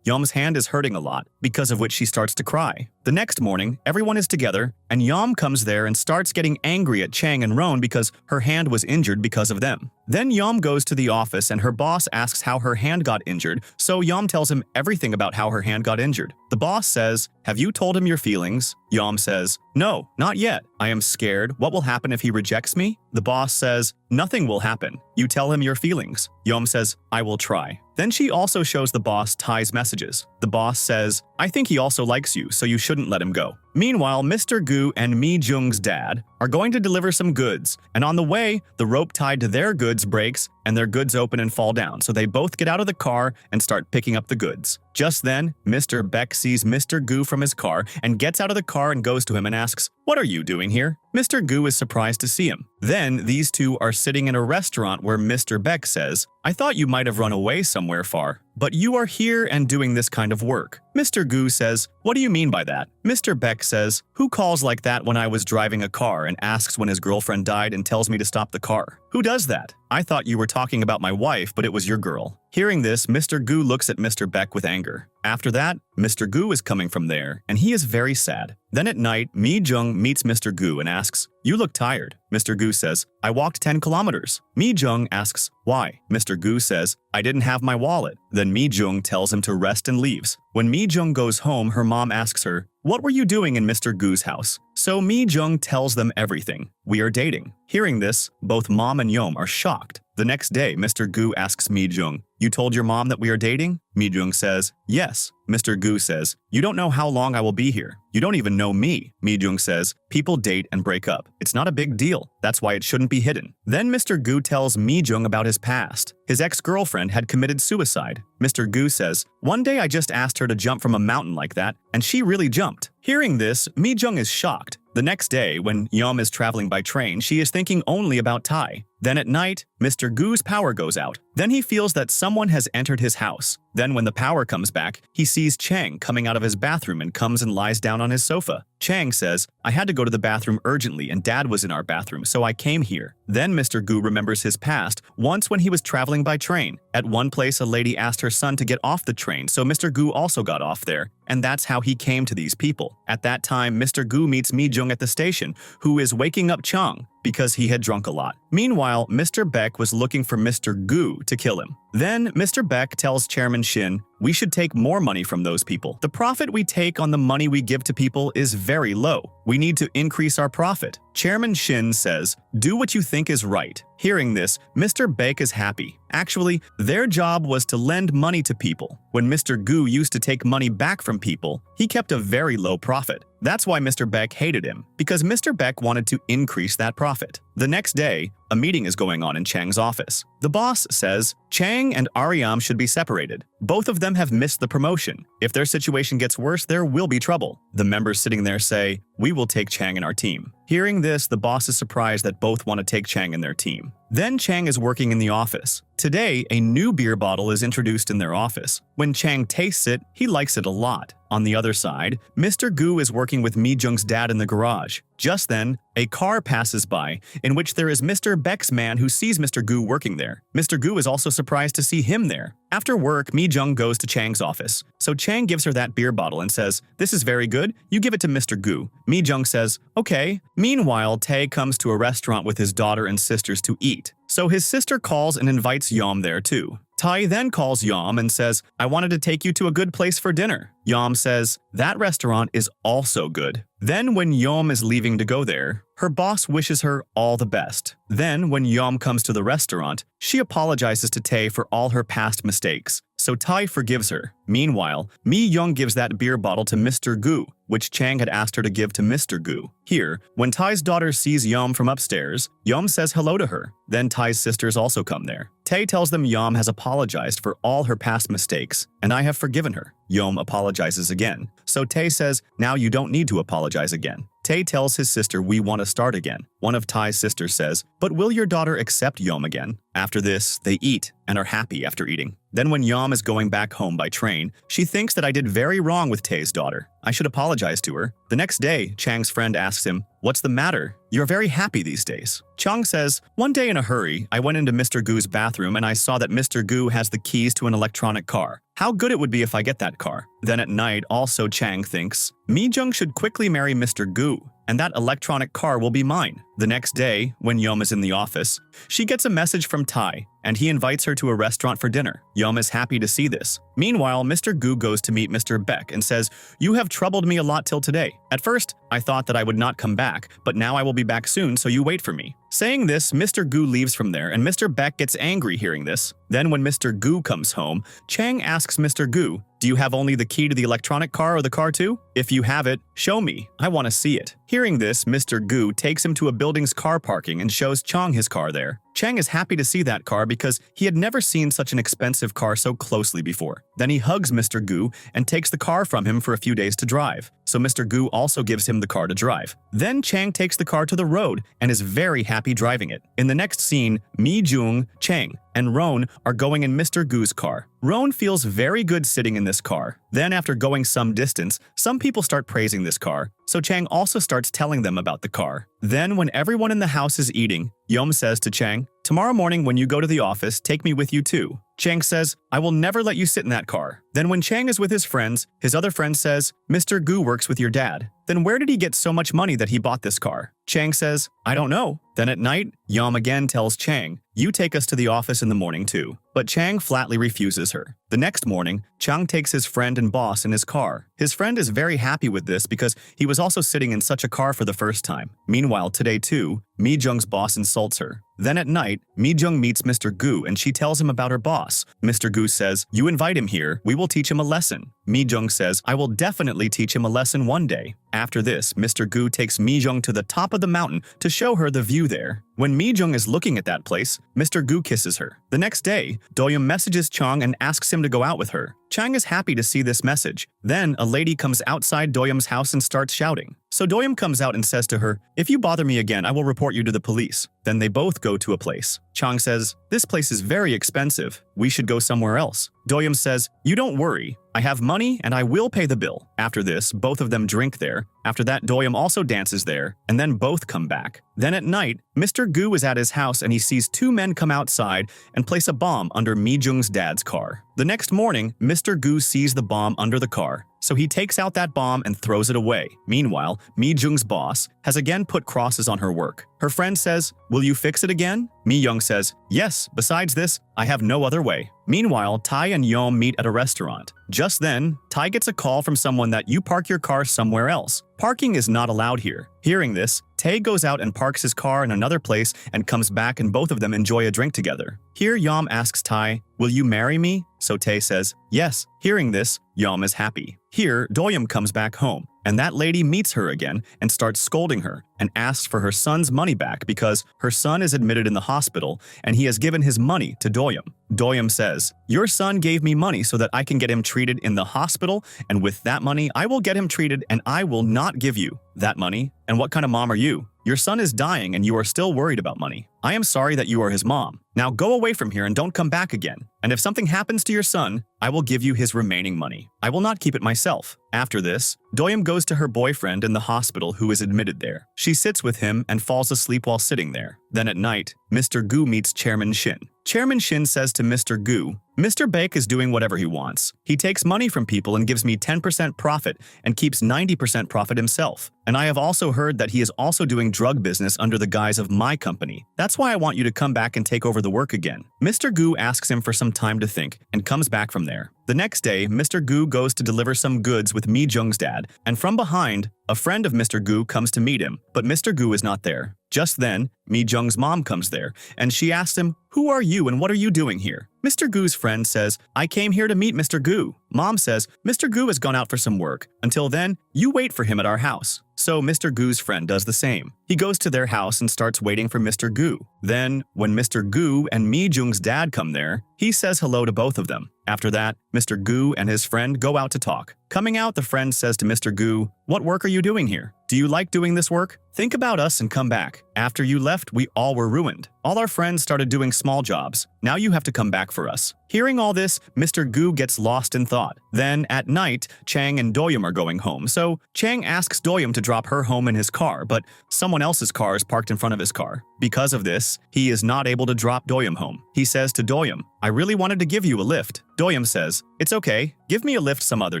Yum's hand is hurting a lot, because of which she starts to cry. The next morning, everyone is together, and Yum comes there and starts getting angry at Chang and Roan because her hand was injured because of them. Then Yum goes to the office and her boss asks how her hand got injured, so Yum tells him everything about how her hand got injured. The boss says, have you told him your feelings? Yum says, no, not yet. I am scared. What will happen if he rejects me? The boss says, nothing will happen. You tell him your feelings. Yum says, I will try. Then she also shows the boss Tai's messages. The boss says, I think he also likes you, so you shouldn't let him go. Meanwhile, Mr. Goo and Mi-jung's dad are going to deliver some goods, and on the way, the rope tied to their goods breaks and their goods open and fall down, so they both get out of the car and start picking up the goods. Just then, Mr. Beck sees Mr. Goo from his car and gets out of the car and goes to him and asks, what are you doing here? Mr. Goo is surprised to see him. Then, these two are sitting in a restaurant where Mr. Beck says, I thought you might have run away somewhere far, but you are here and doing this kind of work. Mr. Goo says, what do you mean by that? Mr. Beck says, who calls like that when I was driving a car and asks when his girlfriend died and tells me to stop the car? Who does that? I thought you were talking about my wife, but it was your girl. Hearing this, Mr. Goo looks at Mr. Beck with anger. After that, Mr. Goo is coming from there, and he is very sad. Then at night, Mi-jung meets Mr. Goo and asks, you look tired. Mr. Goo says, I walked 10 kilometers. Mi-jung asks, why? Mr. Goo says, I didn't have my wallet. Then Mi-jung tells him to rest and leaves. When Mi-jung goes home, her mom asks her, what were you doing in Mr. Goo's house? So Mi-jung tells them everything. We are dating. Hearing this, both mom and Yom are shocked. The next day, Mr. Goo asks Mi-jung, you told your mom that we are dating? Mi-jung says, yes. Mr. Goo says, you don't know how long I will be here. You don't even know me. Mi-jung says, people date and break up. It's not a big deal. That's why it shouldn't be hidden. Then Mr. Goo tells Mi-jung about his past. His ex-girlfriend had committed suicide. Mr. Goo says, one day I just asked her to jump from a mountain like that, and she really jumped. Hearing this, Mi-jung is shocked. The next day, when Yum is traveling by train, she is thinking only about Tai. Then at night, Mr. Goo's power goes out. Then he feels that someone has entered his house. Then when the power comes back, he sees Chang coming out of his bathroom and comes and lies down on his sofa. Chang says, I had to go to the bathroom urgently and Dad was in our bathroom, so I came here. Then Mr. Goo remembers his past, once when he was traveling by train. At one place, a lady asked her son to get off the train, so Mr. Goo also got off there. And that's how he came to these people. At that time, Mr. Goo meets Mi-jung at the station, who is waking up Chong because he had drunk a lot. Meanwhile, Mr. Beck was looking for Mr. Goo to kill him. Then Mr. Beck tells Chairman Shin, we should take more money from those people. The profit we take on the money we give to people is very low. We need to increase our profit. Chairman Shin says, do what you think is right. Hearing this, Mr. Beck is happy. Actually, their job was to lend money to people. When Mr. Goo used to take money back from people, he kept a very low profit. That's why Mr. Beck hated him, because Mr. Beck wanted to increase that profit. The next day, a meeting is going on in Chang's office. The boss says, Chang and Aryam should be separated. Both of them have missed the promotion. If their situation gets worse, there will be trouble. The members sitting there say, we will take Chang in our team. Hearing this, the boss is surprised that both want to take Chang in their team. Then Chang is working in the office. Today, a new beer bottle is introduced in their office. When Chang tastes it, he likes it a lot. On the other side, Mr. Goo is working with Mi-jung's dad in the garage. Just then, a car passes by, in which there is Mr. Beck's man who sees Mr. Goo working there. Mr. Goo is also surprised to see him there. After work, Mi-jung goes to Chang's office. So Chang gives her that beer bottle and says, this is very good, you give it to Mr. Goo. Mi-jung says, okay. Meanwhile, Tae comes to a restaurant with his daughter and sisters to eat. So his sister calls and invites Yom there too. Tai then calls Yom and says, I wanted to take you to a good place for dinner. Yom says, that restaurant is also good. Then when Yom is leaving to go there, her boss wishes her all the best. Then when Yom comes to the restaurant, she apologizes to Tae for all her past mistakes. So Tai forgives her. Meanwhile, Mi-young gives that beer bottle to Mr. Goo, which Chang had asked her to give to Mr. Goo. Here, when Tai's daughter sees Yom from upstairs, Yom says hello to her. Then Tai's sisters also come there. Tae tells them Yom has apologized for all her past mistakes, and I have forgiven her. Yom apologizes again. So Tae says, now you don't need to apologize again. Tae tells his sister we want to start again. One of Tai's sisters says, but will your daughter accept Yom again? After this, they eat and are happy after eating. Then when Yom is going back home by train, she thinks that I did very wrong with Tae's daughter. I should apologize to her. The next day, Chang's friend asks him, what's the matter? You're very happy these days. Chong says, one day in a hurry, I went into Mr. Goo's bathroom and I saw that Mr. Goo has the keys to an electronic car. How good it would be if I get that car. Then at night, also Chang thinks, Mi-jung should quickly marry Mr. Goo, and that electronic car will be mine. The next day, when Yom is in the office, she gets a message from Tai, and he invites her to a restaurant for dinner. Yom is happy to see this. Meanwhile, Mr. Goo goes to meet Mr. Beck and says, you have troubled me a lot till today. At first, I thought that I would not come back, but now I will be back soon, so you wait for me. Saying this, Mr. Goo leaves from there, and Mr. Beck gets angry hearing this. Then when Mr. Goo comes home, Chang asks Mr. Goo, do you have only the key to the electronic car or the car too? If you have it, show me. I want to see it. Hearing this, Mr. Goo takes him to a building's car parking and shows Chong his car there. Chang is happy to see that car because he had never seen such an expensive car so closely before. Then he hugs Mr. Goo and takes the car from him for a few days to drive. So Mr. Goo also gives him the car to drive. Then Chang takes the car to the road and is very happy driving it. In the next scene, Mi-jung, Chang, and Roan are going in Mr. Goo's car. Roan feels very good sitting in this car. Then after going some distance, some people start praising this car, so Chang also starts telling them about the car. Then when everyone in the house is eating, Yom says to Chang, tomorrow morning when you go to the office, take me with you too. Chang says, I will never let you sit in that car. Then when Chang is with his friends, his other friend says, Mr. Goo works with your dad. Then where did he get so much money that he bought this car? Chang says, I don't know. Then at night, Yom again tells Chang, you take us to the office in the morning too. But Chang flatly refuses her. The next morning, Chang takes his friend and boss in his car. His friend is very happy with this because he was also sitting in such a car for the first time. Meanwhile, today too, Mi-jung's boss insults her. Then at night, Mi-jung meets Mr. Goo and she tells him about her boss. Mr. Goo says, you invite him here, we will teach him a lesson. Mi-jung says, I will definitely teach him a lesson one day. After this, Mr. Goo takes Mi-jung to the top of the mountain to show her the view there. When Mi-jung is looking at that place, Mr. Goo kisses her. The next day, Do-young messages Chong and asks him to go out with her. Chang is happy to see this message. Then, a lady comes outside Do-young's house and starts shouting. So Do-young comes out and says to her, if you bother me again, I will report you to the police. Then they both go to a place. Chong says, this place is very expensive. We should go somewhere else. Do-young says, you don't worry. I have money and I will pay the bill. After this, both of them drink there. After that, Do-young also dances there, and then both come back. Then at night, Mr. Goo is at his house and he sees two men come outside and place a bomb under Mi-jung's dad's car. The next morning, Mr. Goo sees the bomb under the car, so he takes out that bomb and throws it away. Meanwhile, Mi-jung's boss has again put crosses on her work. Her friend says, will you fix it again? Mi-young says, yes, besides this, I have no other way. Meanwhile, Tai and Yom meet at a restaurant. Just then, Tai gets a call from someone that you park your car somewhere else. Parking is not allowed here. Hearing this, Tae goes out and parks his car in another place and comes back and both of them enjoy a drink together. Here, Yom asks Tai, will you marry me? So Tae says, yes. Hearing this, Yom is happy. Here, Do-young comes back home. and that lady meets her again and starts scolding her and asks for her son's money back because her son is admitted in the hospital and he has given his money to Doyum. Doyum says, "Your son gave me money so that I can get him treated in the hospital, and with that money I will get him treated and I will not give you that money. And what kind of mom are you? Your son is dying and you are still worried about money. I am sorry that you are his mom. Now go away from here and don't come back again. And if something happens to your son, I will give you his remaining money. I will not keep it myself." After this, Doyum goes to her boyfriend in the hospital who is admitted there. She sits with him and falls asleep while sitting there. Then at night, Mr. Goo meets Chairman Shin. Chairman Shin says to Mr. Goo, "Mr. Beck is doing whatever he wants. He takes money from people and gives me 10% profit and keeps 90% profit himself. And I have also heard that he is also doing drug business under the guise of my company. That's why I want you to come back and take over the work again." Mr. Goo asks him for some time to think and comes back from there. The next day, Mr. Goo goes to deliver some goods with Mi-jung's dad, and from behind, a friend of Mr. Goo comes to meet him, but Mr. Goo is not there. Just then, Mi-jung's mom comes there, and she asks him, "Who are you and what are you doing here?" Mr. Goo's friend says, "I came here to meet Mr. Goo." Mom says, "Mr. Goo has gone out for some work. Until then, you wait for him at our house." So Mr. Goo's friend does the same. He goes to their house and starts waiting for Mr. Goo. Then, when Mr. Goo and Mi-jung's dad come there, he says hello to both of them. After that, Mr. Goo and his friend go out to talk. Coming out, the friend says to Mr. Goo, "What work are you doing here? Do you like doing this work? Think about us and come back. After you left, we all were ruined. All our friends started doing small jobs. Now you have to come back for us." Hearing all this, Mr. Goo gets lost in thought. Then, at night, Chang and Doyum are going home, so Chang asks Doyum to drop her home in his car, but someone else's car is parked in front of his car. Because of this, he is not able to drop Doyum home. He says to Doyum, "I really wanted to give you a lift." Doyum says, "It's okay, give me a lift some other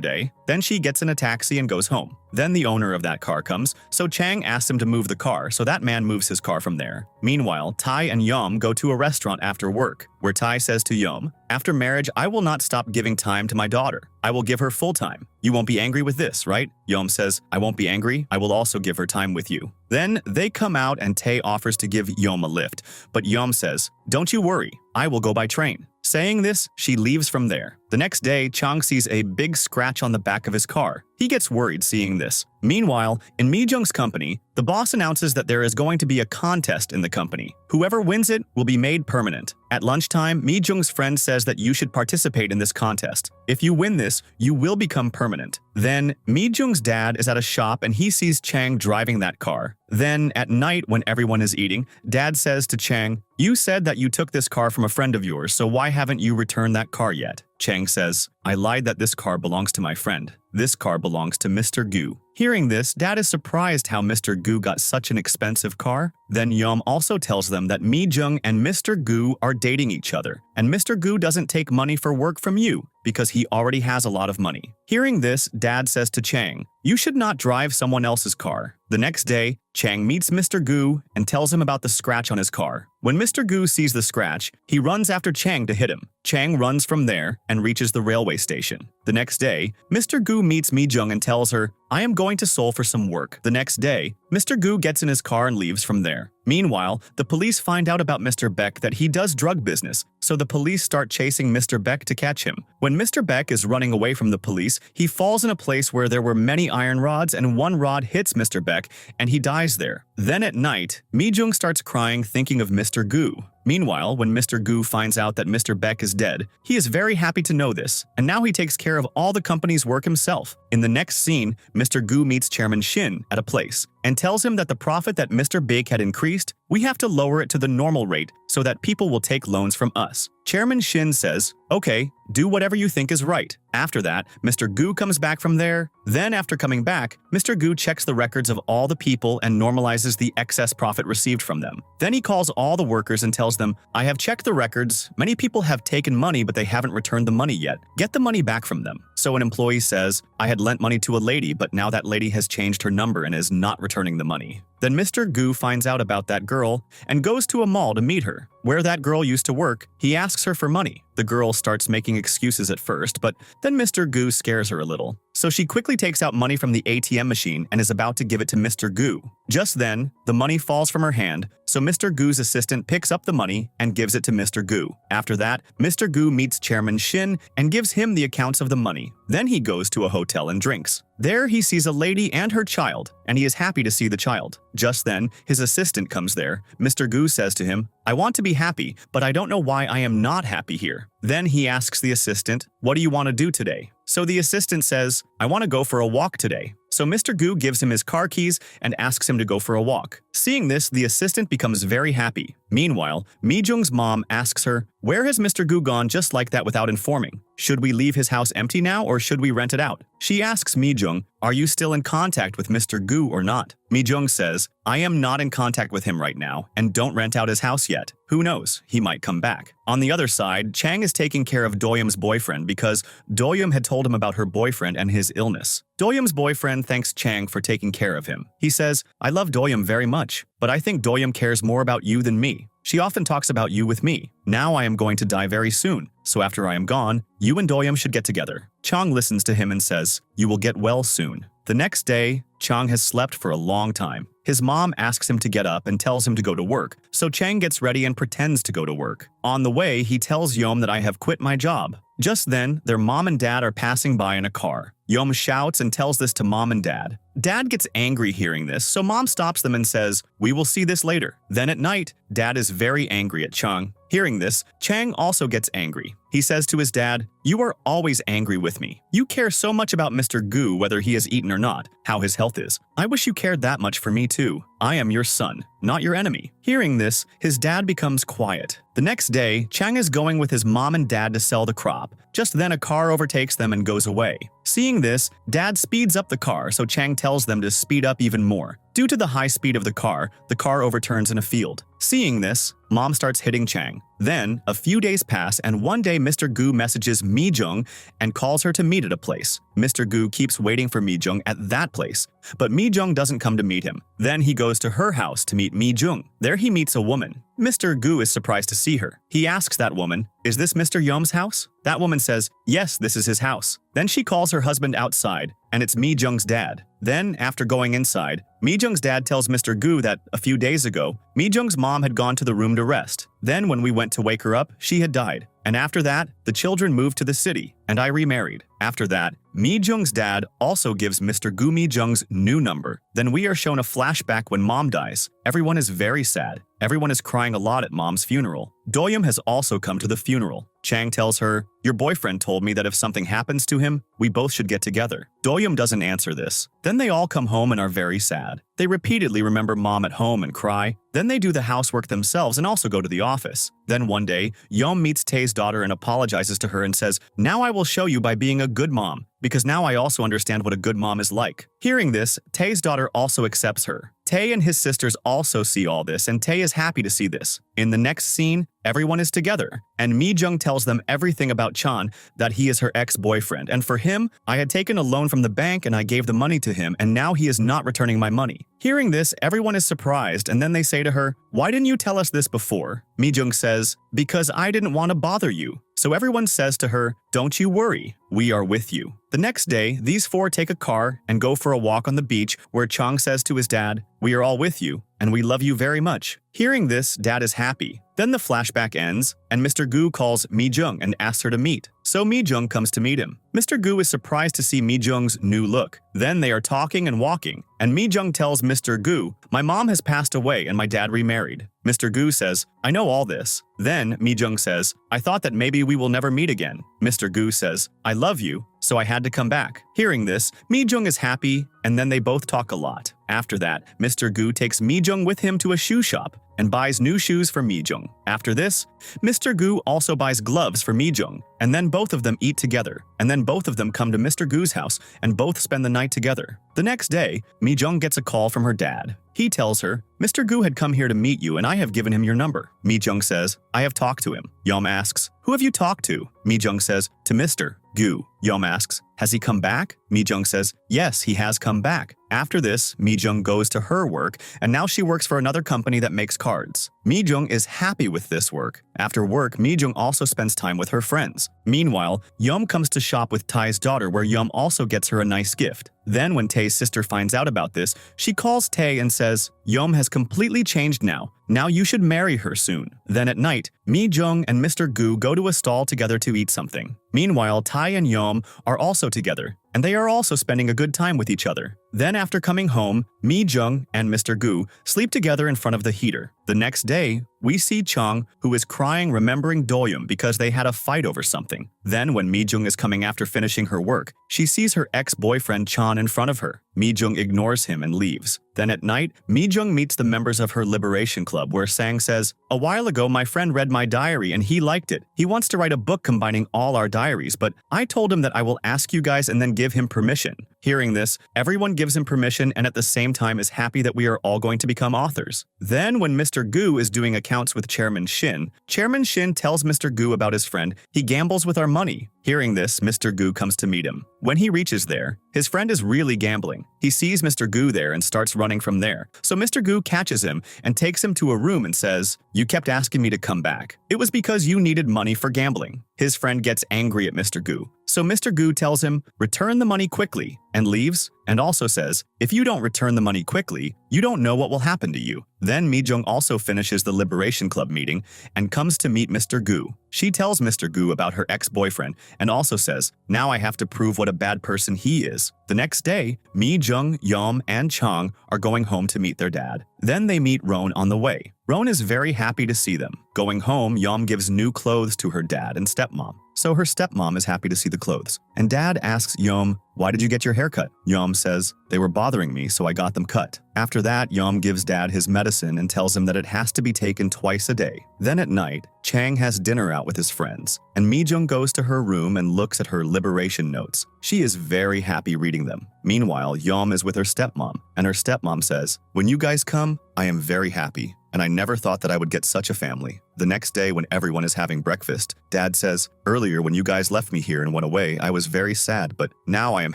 day." Then she gets in a taxi and goes home. Then the owner of that car comes, so Chang asks him to move the car, so that man moves his car from there. Meanwhile, Tai and Yum go to a restaurant after work, where Tai says to Yum, "After marriage, I will not stop giving time to my daughter. I will give her full time. You won't be angry with this, right?" Yum says, "I won't be angry. I will also give her time with you." Then they come out and Tae offers to give Yum a lift, but Yum says, "Don't you worry, I will go by train." Saying this, she leaves from there. The next day, Chong sees a big scratch on the back of his car. He gets worried seeing this. Meanwhile, in Mi-jung's company, the boss announces that there is going to be a contest in the company. Whoever wins it will be made permanent. At lunchtime, Mi-jung's friend says that you should participate in this contest. If you win this, you will become permanent. Then, Mi-jung's dad is at a shop and he sees Chang driving that car. Then, at night when everyone is eating, Dad says to Chang, "You said that you took this car from a friend of yours, so why haven't you returned that car yet?" Chang says, "I lied that this car belongs to my friend. This car belongs to Mr. Goo." Hearing this, Dad is surprised how Mr. Goo got such an expensive car. Then Yum also tells them that Mi-jung and Mr. Goo are dating each other, and Mr. Goo doesn't take money for work from you because he already has a lot of money. Hearing this, Dad says to Chang, "You should not drive someone else's car." The next day, Chang meets Mr. Goo and tells him about the scratch on his car. When Mr. Goo sees the scratch, he runs after Chang to hit him. Chang runs from there and reaches the railway station. The next day, Mr. Goo meets Mi-jung and tells her, "I am going to Seoul for some work." The next day, Mr. Goo gets in his car and leaves from there. Meanwhile, the police find out about Mr. Beck that he does drug business, so the police start chasing Mr. Beck to catch him. When Mr. Beck is running away from the police, he falls in a place where there were many iron rods and one rod hits Mr. Beck and he dies there. Then at night, Mi-jung starts crying thinking of Mr. Goo. Meanwhile, when Mr. Goo finds out that Mr. Beck is dead, he is very happy to know this, and now he takes care of all the company's work himself. In the next scene, Mr. Goo meets Chairman Shin at a place and tells him that the profit that Mr. Beck had increased, we have to lower it to the normal rate so that people will take loans from us. Chairman Shin says, "Okay, do whatever you think is right." After that, Mr. Goo comes back from there. Then after coming back, Mr. Goo checks the records of all the people and normalizes the excess profit received from them. Then he calls all the workers and tells them, "I have checked the records. Many people have taken money but they haven't returned the money yet. Get the money back from them." So an employee says, "I had lent money to a lady, but now that lady has changed her number and is not returning the money." Then Mr. Goo finds out about that girl and goes to a mall to meet her. Where that girl used to work, he asks her for money. The girl starts making excuses at first, but then Mr. Goo scares her a little. So she quickly takes out money from the ATM machine and is about to give it to Mr. Goo. Just then, the money falls from her hand, so Mr. Goo's assistant picks up the money and gives it to Mr. Goo. After that, Mr. Goo meets Chairman Shin and gives him the accounts of the money. Then he goes to a hotel and drinks. There he sees a lady and her child, and he is happy to see the child. Just then, his assistant comes there. Mr. Goo says to him, "I want to be happy, but I don't know why I am not happy here." Then he asks the assistant, "What do you want to do today?" So the assistant says, "I want to go for a walk today." So Mr. Goo gives him his car keys and asks him to go for a walk. Seeing this, the assistant becomes very happy. Meanwhile, Mi-jung's mom asks her, "Where has Mr. Goo gone just like that without informing? Should we leave his house empty now or should we rent it out?" She asks Mi-jung, "Are you still in contact with Mr. Goo or not?" Mi-jung says, "I am not in contact with him right now and don't rent out his house yet. Who knows, he might come back." On the other side, Chang is taking care of Doyum's boyfriend because Doyum had told him about her boyfriend and his illness. Doyum's boyfriend thanks Chang for taking care of him. He says, "I love Doyum very much, but I think Doyum cares more about you than me. She often talks about you with me. Now I am going to die very soon, so after I am gone, you and Doyum should get together." Chong listens to him and says, "You will get well soon." The next day, Chong has slept for a long time. His mom asks him to get up and tells him to go to work, so Chang gets ready and pretends to go to work. On the way, he tells Yom that I have quit my job. Just then, their mom and dad are passing by in a car. Yom shouts and tells this to mom and dad. Dad gets angry hearing this, so mom stops them and says, "We will see this later." Then at night, dad is very angry at Chang. Hearing this, Chang also gets angry. He says to his dad, "You are always angry with me. You care so much about Mr. Goo whether he has eaten or not, how his health is. I wish you cared that much for me too. I am your son, not your enemy." Hearing this, his dad becomes quiet. The next day, Chang is going with his mom and dad to sell the crop. Just then a car overtakes them and goes away. Seeing this, dad speeds up the car so Chang tells them to speed up even more. Due to the high speed of the car overturns in a field. Seeing this, mom starts hitting Chang. Then, a few days pass and one day Mr. Goo messages Mi-jung and calls her to meet at a place. Mr. Goo keeps waiting for Mi-jung at that place, but Mi-jung doesn't come to meet him. Then he goes to her house to meet Mi-jung. There he meets a woman. Mr. Goo is surprised to see her. He asks that woman, "Is this Mr. Yom's house?" That woman says, "Yes, this is his house." Then she calls her husband outside, and it's Mi-jung's dad. Then, after going inside, Mi-jung's dad tells Mr. Goo that a few days ago, Mi-jung's mom had gone to the room to rest. Then when we went to wake her up, she had died. And after that, the children moved to the city, and I remarried. After that, Mi-jung's dad also gives Mr. Goo Mi-jung's new number. Then we are shown a flashback when mom dies. Everyone is very sad. Everyone is crying a lot at mom's funeral. Doyum has also come to the funeral. Chang tells her, "Your boyfriend told me that if something happens to him, we both should get together." Doyum doesn't answer this. Then they all come home and are very sad. They repeatedly remember mom at home and cry. Then they do the housework themselves and also go to the office. Then one day, Yom meets Tae's daughter and apologizes to her and says, "Now I will show you by being a good mom, because now I also understand what a good mom is like." Hearing this, Tae's daughter also accepts her. Tae and his sisters also see all this, and Tae is happy to see this. In the next scene, everyone is together, and Mi-jung tells them everything about Chan, that he is her ex-boyfriend, and for him, I had taken a loan from the bank and I gave the money to him, and now he is not returning my money. Hearing this, everyone is surprised, and then they say to her, "Why didn't you tell us this before?" Mi-jung says, "Because I didn't want to bother you." So everyone says to her, "Don't you worry, we are with you." The next day, these four take a car and go for a walk on the beach where Chong says to his dad, "We are all with you, and we love you very much." Hearing this, dad is happy. Then the flashback ends, and Mr. Goo calls Mi-jung and asks her to meet. So Mi-jung comes to meet him. Mr. Goo is surprised to see Mi-jung's new look. Then they are talking and walking, and Mi-jung tells Mr. Goo, "My mom has passed away and my dad remarried." Mr. Goo says, "I know all this." Then Mi-jung says, "I thought that maybe we will never meet again." Mr. Goo says, "I love you, so I had to come back." Hearing this, Mi-jung is happy, and then they both talk a lot. After that, Mr. Goo takes Mi-jung with him to a shoe shop and buys new shoes for Mi-jung. After this, Mr. Goo also buys gloves for Mi-jung, and then both of them eat together, and then both of them come to Mr. Goo's house and both spend the night together. The next day, Mi-jung gets a call from her dad. He tells her, "Mr. Goo had come here to meet you and I have given him your number." Mi-jung says, "I have talked to him." Yom asks, "Who have you talked to?" Mi-jung says, "To Mr. Goo." Yom asks, "Has he come back?" Mi-jung says, "Yes, he has come back." After this, Mi-jung goes to her work, and now she works for another company that makes cards. Mi-jung is happy with this work. After work, Mi-jung also spends time with her friends. Meanwhile, Yum comes to shop with Tae's daughter where Yum also gets her a nice gift. Then when Tae's sister finds out about this, she calls Tae and says, Yeom has completely changed now. Now you should marry her soon. Then at night, Mi-jung and Mr. Goo go to a stall together to eat something. Meanwhile, Tae and Yeom are also together, and they are also spending a good time with each other. Then after coming home, Mi-jung and Mr. Goo sleep together in front of the heater. The next day, we see Chong, who is crying remembering Doyeom because they had a fight over something. Then when Mi-jung is coming after finishing her work, she sees her ex-boyfriend Chan in front of her. Mi-jung ignores him and leaves. Then at night, Mi-jung meets the members of her liberation club where Sang says, "A while ago my friend read my diary and he liked it. He wants to write a book combining all our diaries, but I told him that I will ask you guys and then give him permission." Hearing this, everyone gives him permission and at the same time is happy that we are all going to become authors. Then when Mr. Goo is doing accounts with Chairman Shin tells Mr. Goo about his friend. He gambles with our money. Hearing this, Mr. Goo comes to meet him. When he reaches there, his friend is really gambling. He sees Mr. Goo there and starts running from there. So Mr. Goo catches him and takes him to a room and says, "You kept asking me to come back. It was because you needed money for gambling." His friend gets angry at Mr. Goo. So Mr. Goo tells him, "Return the money quickly," and leaves, and also says, "If you don't return the money quickly, you don't know what will happen to you." Then Mi-jung also finishes the Liberation Club meeting and comes to meet Mr. Goo. She tells Mr. Goo about her ex-boyfriend and also says, "Now I have to prove what a bad person he is." The next day, Mi-jung, Yeom, and Chong are going home to meet their dad. Then they meet Roan on the way. Roan is very happy to see them. Going home, Yeom gives new clothes to her dad and stepmom. So her stepmom is happy to see the clothes. And dad asks Yeom, "Why did you get your hair cut?" Yeom says, "They were bothering me, so I got them cut." After that, Yeom gives dad his medicine and tells him that it has to be taken twice a day. Then at night, Chang has dinner out with his friends, and Mi-jung goes to her room and looks at her liberation notes. She is very happy reading them. Meanwhile, Yeom is with her stepmom, and her stepmom says, "When you guys come, I am very happy, and I never thought that I would get such a family." The next day when everyone is having breakfast, dad says, "Earlier when you guys left me here and went away, I was very sad, but now I am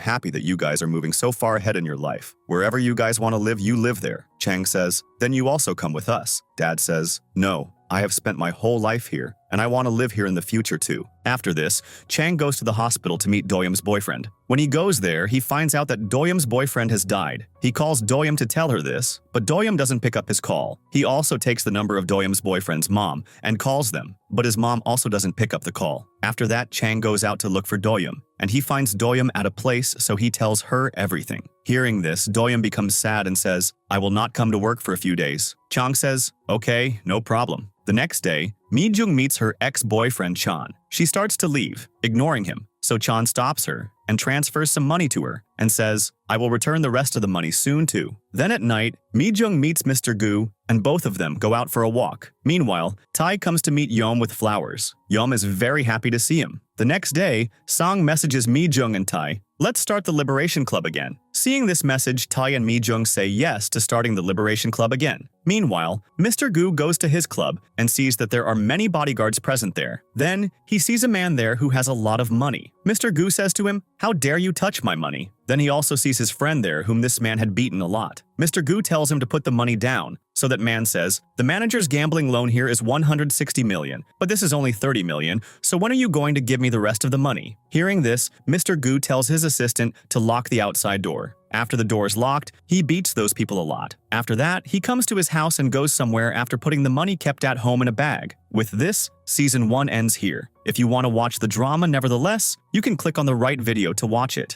happy that you guys are moving so far ahead in your life. Wherever you guys want to live, you live there." Chang says, "Then you also come with us." Dad says, "No, I have spent my whole life here, and I want to live here in the future too." After this, Chang goes to the hospital to meet Doyeom's boyfriend. When he goes there, he finds out that Doyeom's boyfriend has died. He calls Doyeom to tell her this, but Doyeom doesn't pick up his call. He also takes the number of Doyeom's boyfriend's mom and calls them, but his mom also doesn't pick up the call. After that, Chang goes out to look for Doyeom, and he finds Doyeom at a place, so he tells her everything. Hearing this, Doyeom becomes sad and says, "I will not come to work for a few days." Chang says, "Okay, no problem." The next day, Mi-jung meets her ex-boyfriend Chan. She starts to leave, ignoring him, so Chan stops her and transfers some money to her and says, "I will return the rest of the money soon too." Then at night, Mi-jung meets Mr. Goo, and both of them go out for a walk. Meanwhile, Tae comes to meet Yeom with flowers. Yeom is very happy to see him. The next day, Sang messages Mi-jung and Tae, "Let's start the Liberation Club again." Seeing this message, Tae and Mi-jung say yes to starting the Liberation Club again. Meanwhile, Mr. Goo goes to his club and sees that there are many bodyguards present there. Then, he sees a man there who has a lot of money. Mr. Goo says to him, "How dare you touch my money?" Then he also sees his friend there whom this man had beaten a lot. Mr. Goo tells him to put the money down, so that man says, "The manager's gambling loan here is 160 million, but this is only 30 million, so when are you going to give me the rest of the money?" Hearing this, Mr. Goo tells his assistant to lock the outside door. After the door is locked, he beats those people a lot. After that, he comes to his house and goes somewhere after putting the money kept at home in a bag. With this, Season 1 ends here. If you want to watch the drama nevertheless, you can click on the right video to watch it.